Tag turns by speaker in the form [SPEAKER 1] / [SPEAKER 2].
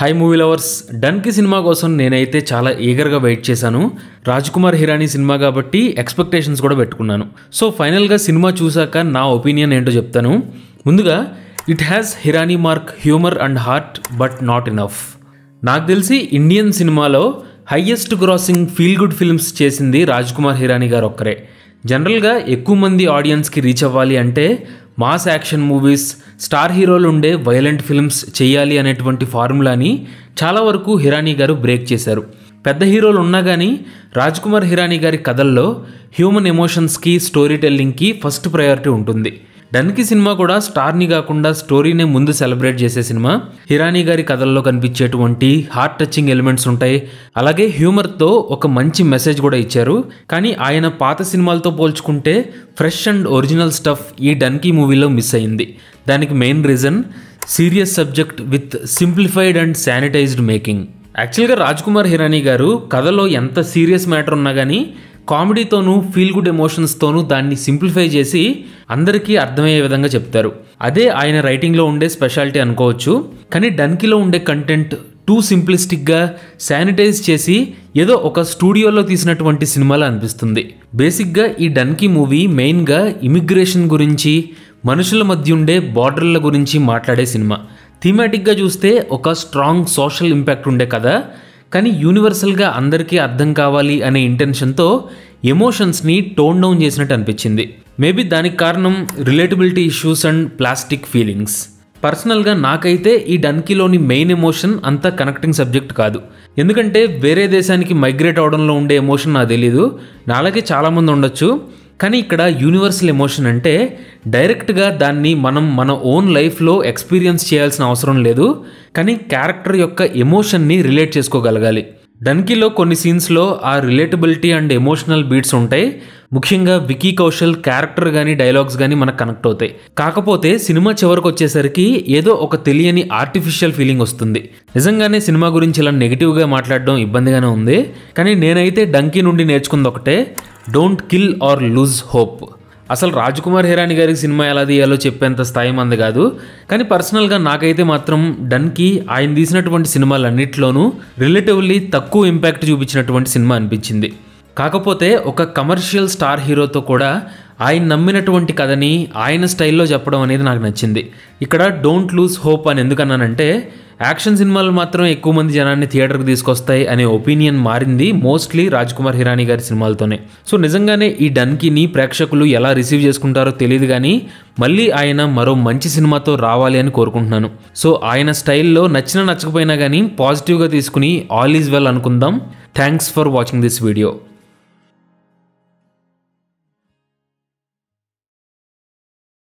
[SPEAKER 1] Hi movie lovers, డన్కి cinema కోసం నేనైతే చాలా ఈగర్గా వెయిట్ చేశాను. రాజ్కుమార్ హిరానీ సినిమా కాబట్టి ఎక్స్పెక్టేషన్స్ కూడా పెట్టుకున్నాను. సో ఫైనల్గా సినిమా చూసాక నా ఒపీనియన్ ఏంటో చెప్తాను. ముందుగా it has Hirani mark, humour and heart, but not enough. నాకు తెలిసి ఇండియన్ సినిమాలో highest grossing feel good films చేసింది రాజ్కుమార్ హిరానీ గారు ఒక్కరే. జనరల్గా ఎక్కువ మంది ఆడియన్స్కి రీచ్ అవ్వాలి అంటే మాస్ యాక్షన్ మూవీస్, స్టార్ హీరోలు ఉండే వైలెంట్ ఫిల్మ్స్ చేయాలి అనేటువంటి ఫార్ములాని చాలా వరకు హిరానీ గారు బ్రేక్ చేశారు. పెద్ద హీరోలు ఉన్నా కానీ రాజ్కుమార్ హిరానీ గారి కథల్లో హ్యూమన్ ఎమోషన్స్కి, స్టోరీ టెల్లింగ్కి ఫస్ట్ ప్రయారిటీ ఉంటుంది. డన్కి సినిమా కూడా స్టార్ని కాకుండా స్టోరీనే ముందు సెలబ్రేట్ చేసే సినిమా. హిరానీ గారి కథల్లో కనిపించేటువంటి హార్ట్ టచింగ్ ఎలిమెంట్స్ ఉంటాయి, అలాగే హ్యూమర్తో ఒక మంచి మెసేజ్ కూడా ఇచ్చారు. కానీ ఆయన పాత సినిమాలతో పోల్చుకుంటే ఫ్రెష్ అండ్ ఒరిజినల్ స్టఫ్ ఈ డన్కి మూవీలో మిస్ అయింది. దానికి main reason serious subject with simplified and sanitised making. యాక్చువల్గా రాజ్కుమార్ హిరానీ గారు కథలో ఎంత సీరియస్ మ్యాటర్ ఉన్నా కానీ కామెడీతోనూ, ఫీల్ గుడ్ ఎమోషన్స్తోనూ దాన్ని సింప్లిఫై చేసి అందరికీ అర్థమయ్యే విధంగా చెప్తారు. అదే ఆయన రైటింగ్లో ఉండే స్పెషాలిటీ అనుకోవచ్చు. కానీ డన్కిలో ఉండే కంటెంట్ టూ సింప్లిస్టిక్గా శానిటైజ్ చేసి ఏదో ఒక స్టూడియోలో తీసినటువంటి సినిమాలా అనిపిస్తుంది. బేసిక్గా ఈ డన్కి మూవీ మెయిన్గా ఇమిగ్రేషన్ గురించి, మనుషుల మధ్య ఉండే బార్డర్ల గురించి మాట్లాడే సినిమా. థీమాటిక్గా చూస్తే ఒక స్ట్రాంగ్ సోషల్ ఇంపాక్ట్ ఉండే కదా, కానీ యూనివర్సల్గా అందరికీ అర్థం కావాలి అనే ఇంటెన్షన్తో ఎమోషన్స్ని టోన్ డౌన్ చేసినట్టు అనిపించింది. మేబీ దానికి కారణం relatability issues and plastic feelings. పర్సనల్గా నాకైతే ఈ డన్కిలోని మెయిన్ ఎమోషన్ అంత కనెక్టింగ్ సబ్జెక్ట్ కాదు. ఎందుకంటే వేరే దేశానికి మైగ్రేట్ అవడంలో ఉండే ఎమోషన్ నాకు తెలీదు, నాలాగే చాలామంది ఉండొచ్చు. కానీ ఇక్కడ యూనివర్సల్ ఎమోషన్ అంటే డైరెక్ట్గా దాన్ని మనం మన ఓన్ లైఫ్లో ఎక్స్పీరియన్స్ చేయాల్సిన అవసరం లేదు, కానీ క్యారెక్టర్ యొక్క ఎమోషన్ని రిలేట్ చేసుకోగలగాలి. డన్కిలో కొన్ని సీన్స్లో ఆ రిలేటబిలిటీ అండ్ ఎమోషనల్ బీట్స్ ఉంటాయి. ముఖ్యంగా వికీ కౌశల్ క్యారెక్టర్ కానీ డైలాగ్స్ కానీ మనకు కనెక్ట్ అవుతాయి. కాకపోతే సినిమా చివరికి వచ్చేసరికి ఏదో ఒక తెలియని ఆర్టిఫిషియల్ ఫీలింగ్ వస్తుంది. నిజంగానే సినిమా గురించి ఇలా నెగిటివ్గా మాట్లాడడం ఇబ్బందిగానే ఉంది. కానీ నేనైతే డన్కి నుండి నేర్చుకుంది ఒకటే, don't kill or lose hope. అసలు రాజ్కుమార్ హిరానీ గారికి సినిమా ఎలా తీయాలో చెప్పేంత స్థాయి మంది కాదు. కానీ పర్సనల్గా నాకైతే మాత్రం డన్కి ఆయన తీసినటువంటి సినిమాలన్నింటిలోనూ రిలేటివ్లీ తక్కువ ఇంపాక్ట్ చూపించినటువంటి సినిమా అనిపించింది. కాకపోతే ఒక కమర్షియల్ స్టార్ హీరోతో కూడా ఆయన నమ్మినటువంటి కథని ఆయన స్టైల్లో చెప్పడం అనేది నాకు నచ్చింది. ఇక్కడ డోంట్ లూజ్ హోప్ అని ఎందుకన్నానంటే యాక్షన్ సినిమాలు మాత్రం ఎక్కువ మంది జనాన్ని థియేటర్కి తీసుకొస్తాయి అనే ఒపీనియన్ మారింది మోస్ట్లీ రాజ్కుమార్ హిరానీ గారి సినిమాలతోనే. సో నిజంగానే ఈ డన్కిని ప్రేక్షకులు ఎలా రిసీవ్ చేసుకుంటారో తెలియదు, కానీ మళ్ళీ ఆయన మరో మంచి సినిమాతో రావాలి అని కోరుకుంటున్నాను. సో ఆయన స్టైల్లో నచ్చినా నచ్చకపోయినా కానీ పాజిటివ్గా తీసుకుని ఆల్ ఈజ్ వెల్ అనుకుందాం. Thanks for watching this video.